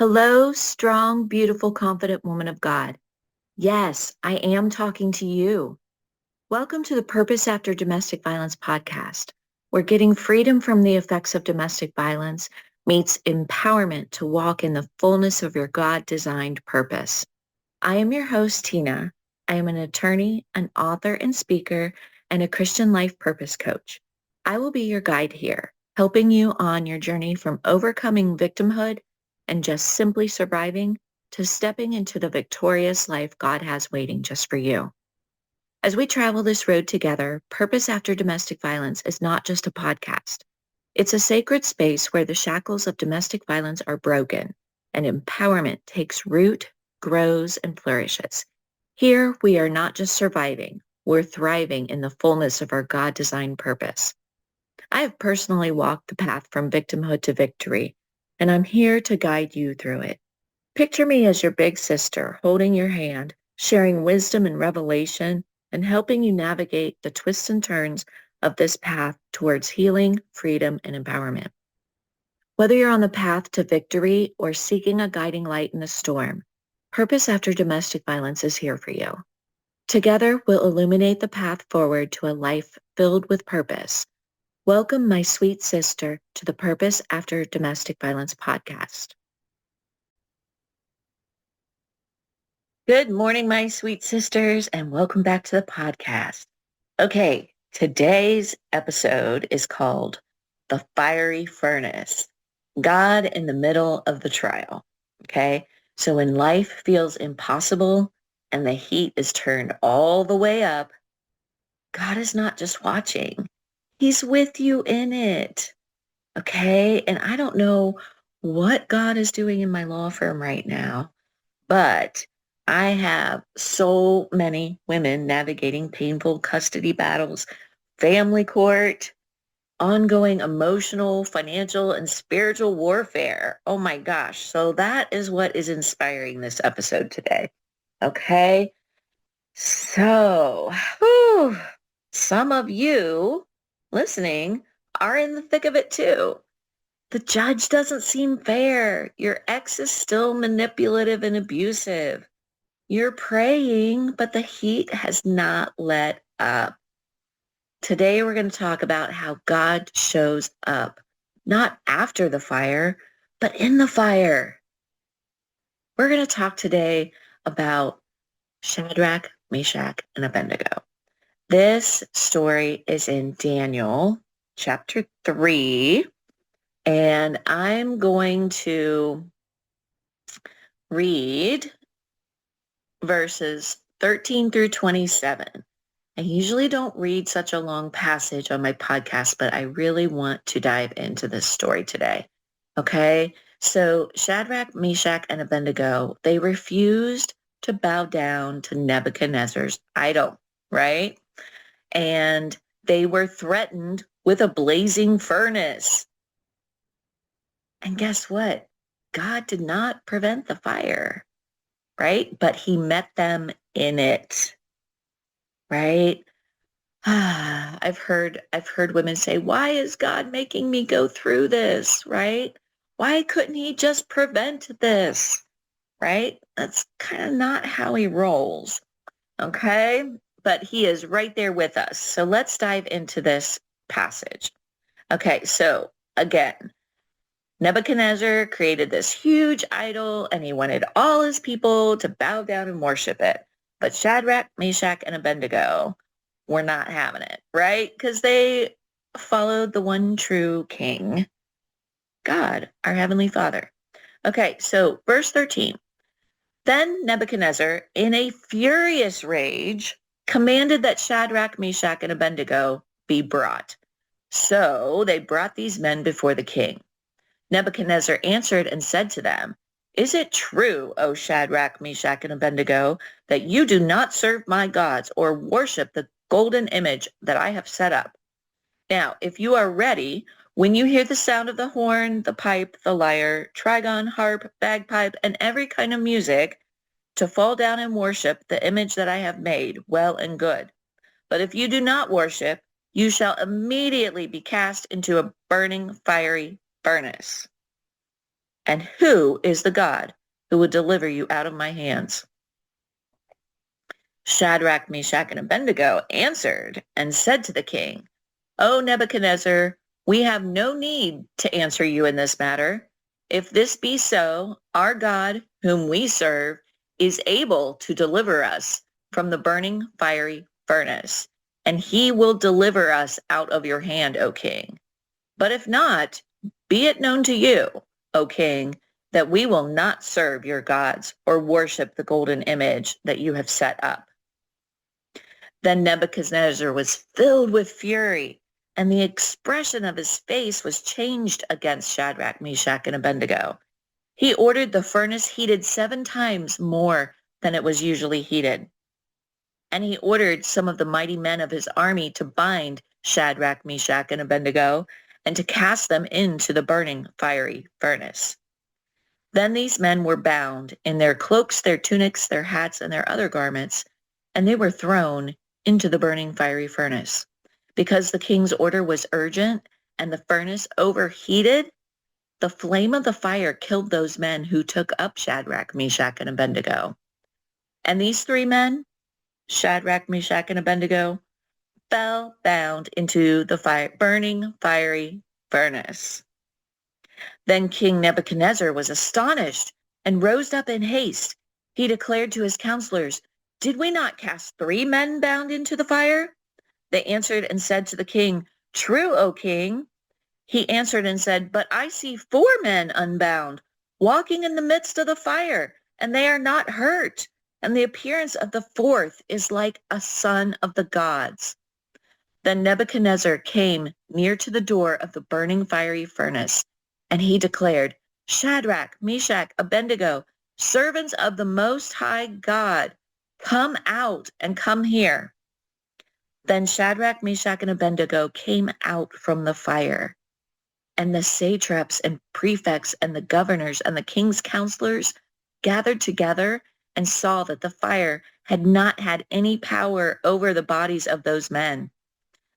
Hello, strong, beautiful, confident woman of God. Yes, I am talking to you. Welcome to the Purpose After Domestic Violence podcast, where getting freedom from the effects of domestic violence meets empowerment to walk in the fullness of your God-designed purpose. I am your host, Tina. I am an attorney, an author and speaker, and a Christian life purpose coach. I will be your guide here, helping you on your journey from overcoming victimhood and just simply surviving to stepping into the victorious life God has waiting just for you. As we travel this road together, Purpose After Domestic Violence is not just a podcast. It's a sacred space where the shackles of domestic violence are broken and empowerment takes root, grows, and flourishes. Here, we are not just surviving, we're thriving in the fullness of our God-designed purpose. I have personally walked the path from victimhood to victory, and I'm here to guide you through it. Picture me as your big sister, holding your hand, sharing wisdom and revelation, and helping you navigate the twists and turns of this path towards healing, freedom, and empowerment. Whether you're on the path to victory or seeking a guiding light in the storm, Purpose After Domestic Violence is here for you. Together, we'll illuminate the path forward to a life filled with purpose. Welcome, my sweet sister, to the Purpose After Domestic Violence podcast. Good morning, my sweet sisters, and welcome back to the podcast. Okay, today's episode is called The Fiery Furnace, God in the Middle of the Trial. Okay, so when life feels impossible and the heat is turned all the way up, God is not just watching. He's with you in it. Okay, and I don't know what God is doing in my law firm right now, but I have so many women navigating painful custody battles, family court, ongoing emotional, financial, and spiritual warfare. Oh my gosh. So that is what is inspiring this episode today. Okay. So, whew, some of you listening are in the thick of it too. The judge doesn't seem fair. Your ex is still manipulative and abusive. You're praying, but the heat has not let up. Today, we're going to talk about how God shows up, not after the fire, but in the fire. We're going to talk today about Shadrach, Meshach, and Abednego. This story is in Daniel chapter 3, and I'm going to read verses 13 through 27. I usually don't read such a long passage on my podcast, but I really want to dive into this story today. Okay? So Shadrach, Meshach, and Abednego, they refused to bow down to Nebuchadnezzar's idol, right? And they were threatened with a blazing furnace. And guess what? God did not prevent the fire, right? But he met them in it, right? I've heard women say, why is God making me go through this, right? Why couldn't he just prevent this, right? That's kind of not how he rolls, okay? But he is right there with us. So let's dive into this passage. Okay, so again, Nebuchadnezzar created this huge idol and he wanted all his people to bow down and worship it. But Shadrach, Meshach, and Abednego were not having it, right? Because they followed the one true king, God, our heavenly Father. Okay, so verse 13. Then Nebuchadnezzar, in a furious rage, commanded that Shadrach, Meshach, and Abednego be brought. So they brought these men before the king. Nebuchadnezzar answered and said to them, is it true, O Shadrach, Meshach, and Abednego, that you do not serve my gods or worship the golden image that I have set up? Now, if you are ready, when you hear the sound of the horn, the pipe, the lyre, trigon, harp, bagpipe, and every kind of music, to fall down and worship the image that I have made, well and good. But if you do not worship, you shall immediately be cast into a burning fiery furnace. And who is the God who will deliver you out of my hands?" Shadrach, Meshach, and Abednego answered and said to the king, "O Nebuchadnezzar, we have no need to answer you in this matter. If this be so, our God, whom we serve, is able to deliver us from the burning fiery furnace, and he will deliver us out of your hand, O king. But if not, be it known to you, O king, that we will not serve your gods or worship the golden image that you have set up." Then Nebuchadnezzar was filled with fury, and the expression of his face was changed against Shadrach, Meshach, and Abednego. He ordered the furnace heated 7 times more than it was usually heated. And he ordered some of the mighty men of his army to bind Shadrach, Meshach, and Abednego, and to cast them into the burning fiery furnace. Then these men were bound in their cloaks, their tunics, their hats, and their other garments, and they were thrown into the burning fiery furnace. Because the king's order was urgent and the furnace overheated, the flame of the fire killed those men who took up Shadrach, Meshach, and Abednego. And these 3 men, Shadrach, Meshach, and Abednego, fell bound into the burning fiery furnace. Then King Nebuchadnezzar was astonished and rose up in haste. He declared to his counselors, "Did we not cast 3 men bound into the fire?" They answered and said to the king, "True, O king." He answered and said, "But I see 4 men unbound, walking in the midst of the fire, and they are not hurt. And the appearance of the 4th is like a son of the gods." Then Nebuchadnezzar came near to the door of the burning fiery furnace, and he declared, "Shadrach, Meshach, Abednego, servants of the Most High God, come out and come here." Then Shadrach, Meshach, and Abednego came out from the fire. And the satraps and prefects and the governors and the king's counselors gathered together and saw that the fire had not had any power over the bodies of those men.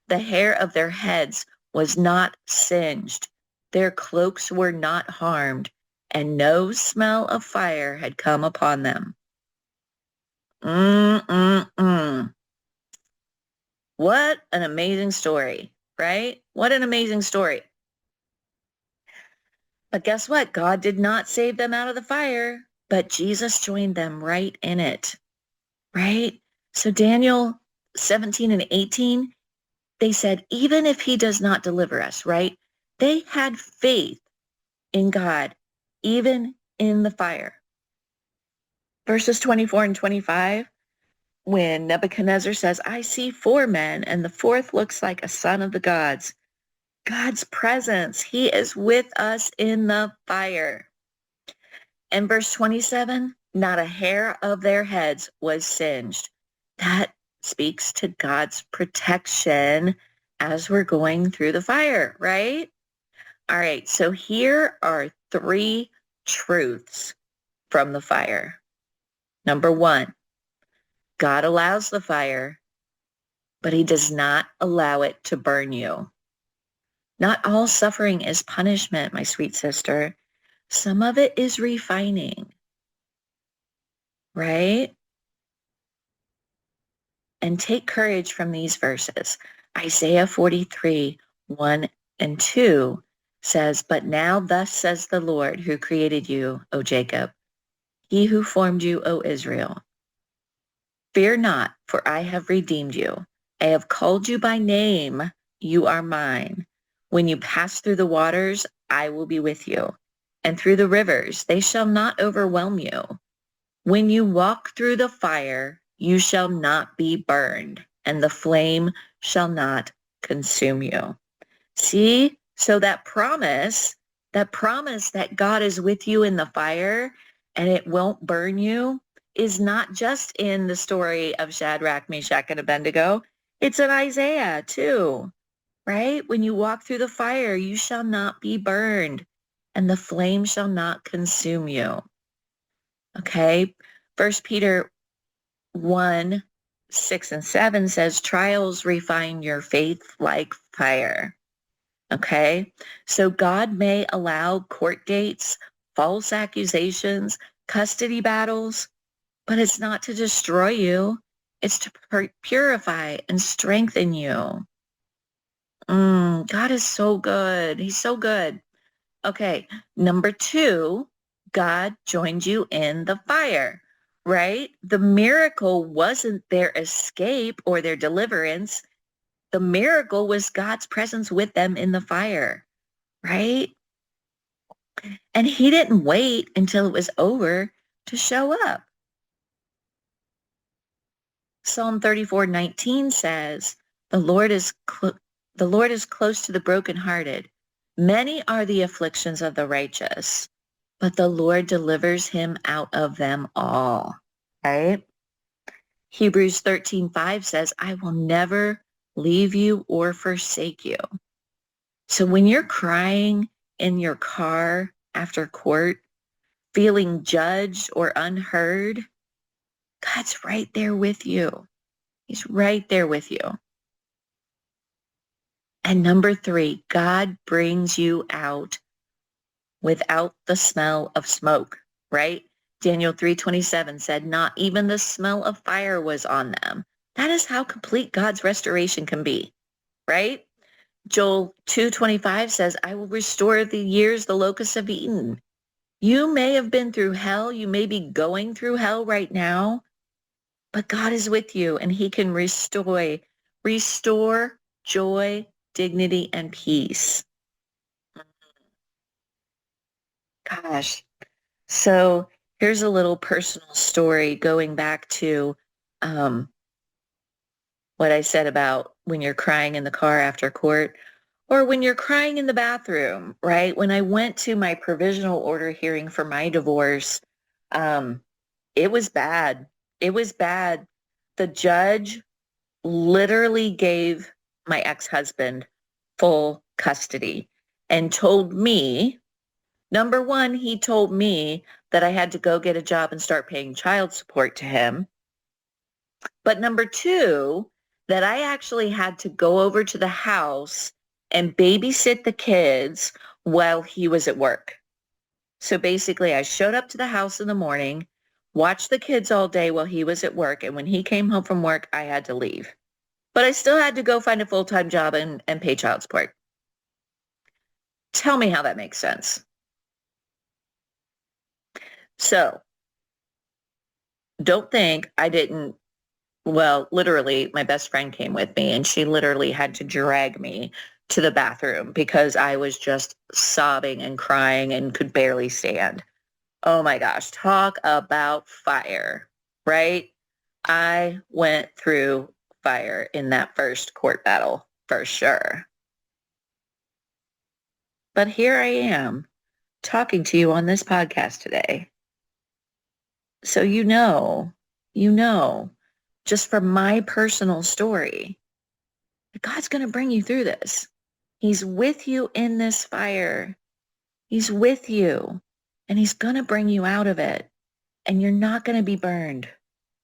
The hair of their heads was not singed, their cloaks were not harmed, and no smell of fire had come upon them. What an amazing story, right? What an amazing story. But guess what? God did not save them out of the fire, but Jesus joined them right in it, right? So Daniel 17 and 18, they said, even if he does not deliver us, right? They had faith in God, even in the fire. Verses 24 and 25, when Nebuchadnezzar says, "I see 4 men, and the 4th looks like a son of the gods." God's presence, he is with us in the fire. And verse 27, not a hair of their heads was singed. That speaks to God's protection as we're going through the fire, right? All right, so here are 3 truths from the fire. Number 1, God allows the fire, but he does not allow it to burn you. Not all suffering is punishment, my sweet sister. Some of it is refining, right? And take courage from these verses. Isaiah 43, 1 and 2 says, "But now thus says the Lord who created you, O Jacob, he who formed you, O Israel. Fear not, for I have redeemed you. I have called you by name. You are mine. When you pass through the waters, I will be with you. And through the rivers, they shall not overwhelm you. When you walk through the fire, you shall not be burned, and the flame shall not consume you." See? So that promise that God is with you in the fire and it won't burn you is not just in the story of Shadrach, Meshach, and Abednego. It's in Isaiah too, right? When you walk through the fire, you shall not be burned, and the flame shall not consume you. Okay? 1 Peter 1, 6 and 7 says, "Trials refine your faith like fire." Okay? So God may allow court dates, false accusations, custody battles, but it's not to destroy you. It's to purify and strengthen you. God is so good. He's so good. Okay, number 2, God joined you in the fire, right? The miracle wasn't their escape or their deliverance. The miracle was God's presence with them in the fire, right? And he didn't wait until it was over to show up. Psalm 34:19 says, the Lord is close to the brokenhearted. Many are the afflictions of the righteous, but the Lord delivers him out of them all. Right? Hebrews 13:5 says, I will never leave you or forsake you. So when you're crying in your car after court, feeling judged or unheard, God's right there with you. He's right there with you. And number 3, God brings you out without the smell of smoke, right? Daniel 3:27 said, not even the smell of fire was on them. That is how complete God's restoration can be, right? Joel 2:25 says, I will restore the years the locusts have eaten. You may have been through hell. You may be going through hell right now, but God is with you and he can restore joy, dignity, and peace. Gosh. So here's a little personal story going back to um, what I said about when you're crying in the car after court or when you're crying in the bathroom, right? When I went to my provisional order hearing for my divorce, um, it was bad. It was bad. The judge literally gave my ex-husband full custody and told me, number one, he told me that I had to go get a job and start paying child support to him. But number 2, that I actually had to go over to the house and babysit the kids while he was at work. So basically, I showed up to the house in the morning, watched the kids all day while he was at work, and when he came home from work, I had to leave. But I still had to go find a full-time job and pay child support. Tell me how that makes sense. So don't think I didn't. Well, literally, my best friend came with me and she literally had to drag me to the bathroom because I was just sobbing and crying and could barely stand. Oh my gosh, talk about fire, right? I went through fire in that first court battle for sure. But here I am talking to you on this podcast today. So you know, just from my personal story, God's going to bring you through this. He's with you in this fire. He's with you and he's going to bring you out of it. And you're not going to be burned.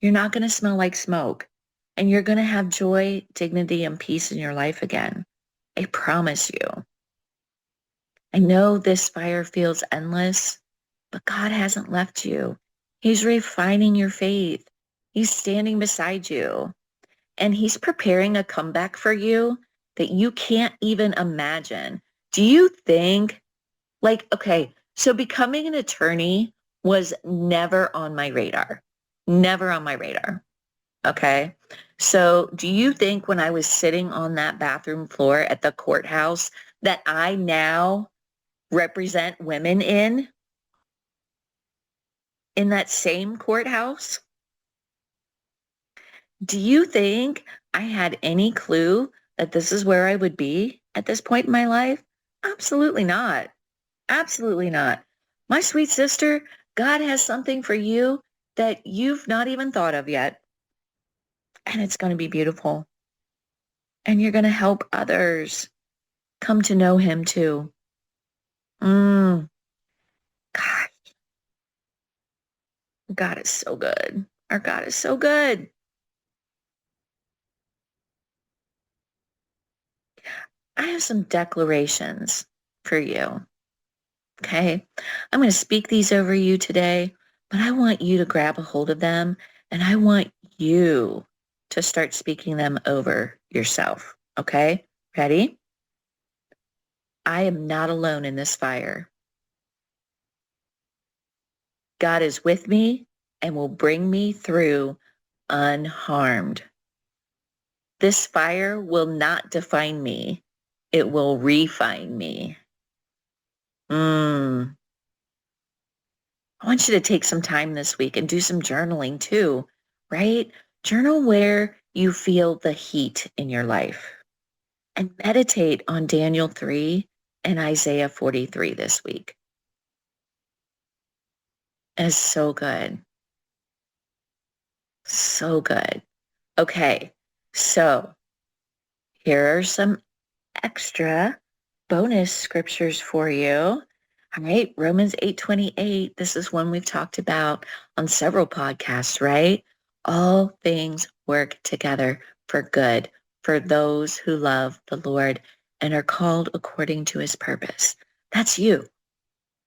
You're not going to smell like smoke. And you're going to have joy, dignity, and peace in your life again. I promise you. I know this fire feels endless, but God hasn't left you. He's refining your faith. He's standing beside you. And he's preparing a comeback for you that you can't even imagine. Do you think, okay, so becoming an attorney was never on my radar. Never on my radar. Okay. So do you think when I was sitting on that bathroom floor at the courthouse that I now represent women in that same courthouse? Do you think I had any clue that this is where I would be at this point in my life? Absolutely not. Absolutely not. My sweet sister, God has something for you that you've not even thought of yet. And it's going to be beautiful. And you're going to help others come to know him too. God, God is so good. Our God is so good. I have some declarations for you. Okay. I'm going to speak these over you today, but I want you to grab a hold of them and I want you to start speaking them over yourself. Okay. Ready? I am not alone in this fire. God is with me and will bring me through unharmed. This fire will not define me. It will refine me. I want you to take some time this week and do some journaling too, right? Journal where you feel the heat in your life and meditate on Daniel 3 and Isaiah 43 this week. It's so good. So good. Okay. So here are some extra bonus scriptures for you. All right, Romans 8:28. This is one we've talked about on several podcasts, right? All things work together for good for those who love the Lord and are called according to his purpose. That's you.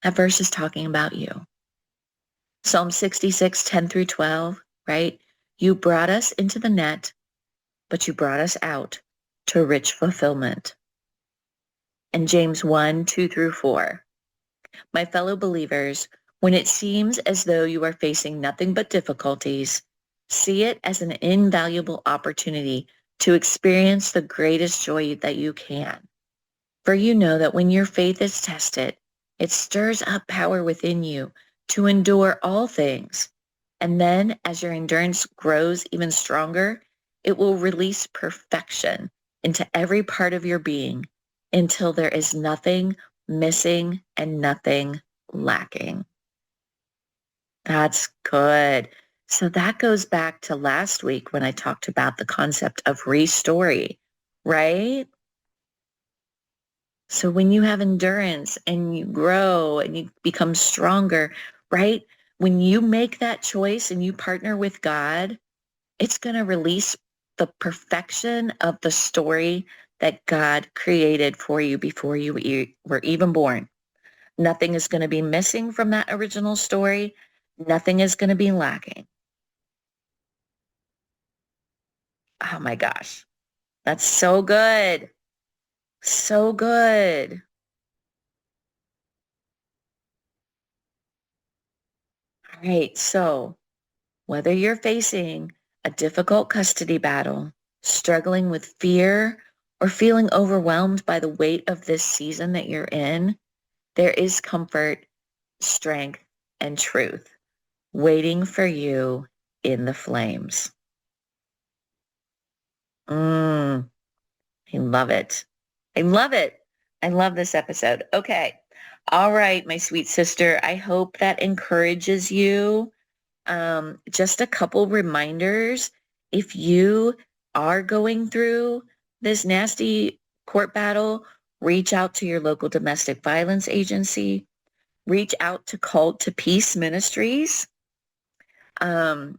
That verse is talking about you. Psalm 66:10 through 12, right? You brought us into the net, but you brought us out to rich fulfillment. And James 1:2 through 4. My fellow believers, when it seems as though you are facing nothing but difficulties, see it as an invaluable opportunity to experience the greatest joy that you can. For you know that when your faith is tested, it stirs up power within you to endure all things. And then as your endurance grows even stronger, it will release perfection into every part of your being until there is nothing missing and nothing lacking. That's good. So that goes back to last week when I talked about the concept of restory, right? So when you have endurance and you grow and you become stronger, right? When you make that choice and you partner with God, it's going to release the perfection of the story that God created for you before you were even born. Nothing is going to be missing from that original story. Nothing is going to be lacking. Oh my gosh. That's so good. So good. All right. So whether you're facing a difficult custody battle, struggling with fear, or feeling overwhelmed by the weight of this season that you're in, there is comfort, strength, and truth waiting for you in the flames. I love it. I love it. I love this episode. Okay. All right, my sweet sister. I hope that encourages you. Just a couple reminders. If you are going through this nasty court battle, reach out to your local domestic violence agency. Reach out to Called to Peace Ministries. Um,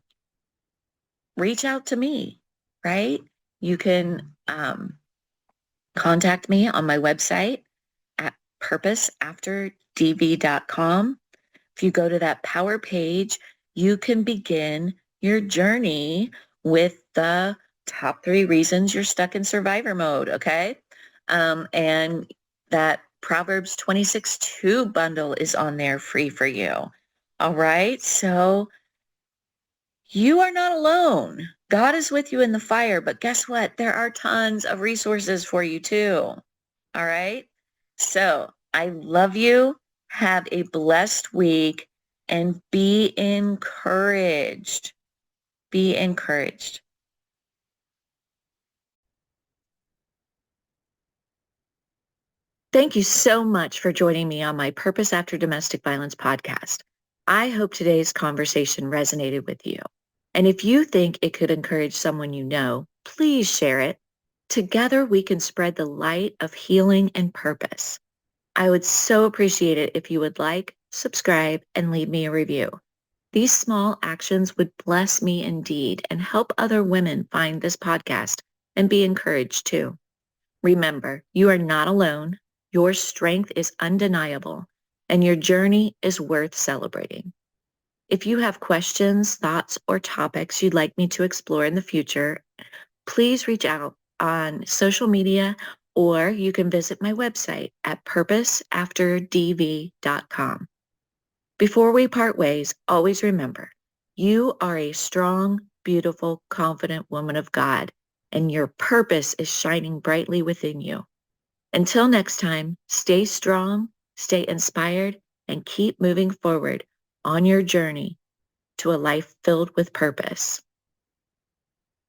reach out to me, right? You can contact me on my website at purposeafterdv.com. If you go to that power page, you can begin your journey with the top 3 reasons you're stuck in survivor mode, okay? And that Proverbs 26:2 bundle is on there free for you. All right, so you are not alone. God is with you in the fire, but guess what? There are tons of resources for you too. All right. So I love you. Have a blessed week and be encouraged. Be encouraged. Thank you so much for joining me on my Purpose After Domestic Violence podcast. I hope today's conversation resonated with you. And if you think it could encourage someone you know, please share it. Together we can spread the light of healing and purpose. I would so appreciate it if you would like, subscribe, and leave me a review. These small actions would bless me indeed and help other women find this podcast and be encouraged too. Remember, you are not alone. Your strength is undeniable. and your journey is worth celebrating. If you have questions, thoughts, or topics you'd like me to explore in the future, please reach out on social media, or you can visit my website at purposeafterdv.com. Before we part ways, always remember, you are a strong, beautiful, confident woman of God, and your purpose is shining brightly within you. Until next time, stay strong, stay inspired, and keep moving forward on your journey to a life filled with purpose.